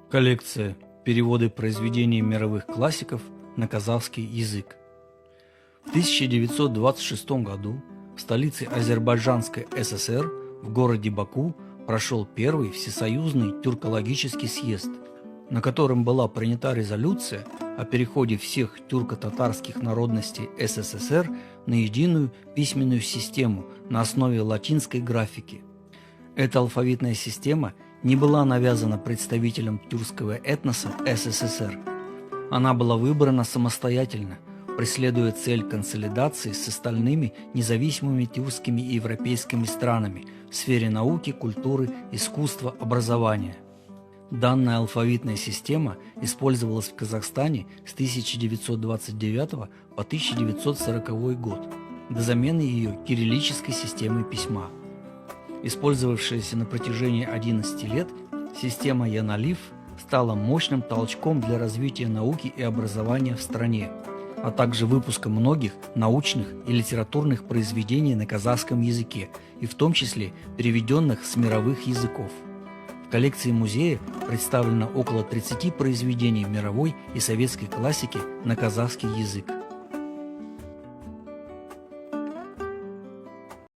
Коллекция «Переводы произведений мировых классиков на казахский язык». В 1926 году в столице Азербайджанской ССР в городе Баку прошел первый всесоюзный тюркологический съезд, на котором была принята резолюция о переходе всех тюрко-татарских народностей СССР на единую письменную систему на основе латинской графики. Эта алфавитная система не была навязана представителям тюркского этноса СССР. Она была выбрана самостоятельно, преследуя цель консолидации с остальными независимыми тюркскими и европейскими странами в сфере науки, культуры, искусства, образования. Данная алфавитная система использовалась в Казахстане с 1929 по 1940 год до замены ее кириллической системой письма. Использовавшаяся на протяжении 11 лет, система Яналиф стала мощным толчком для развития науки и образования в стране, а также выпуска многих научных и литературных произведений на казахском языке, и в том числе переведенных с мировых языков. В коллекции музея представлено около 30 произведений мировой и советской классики на казахский язык.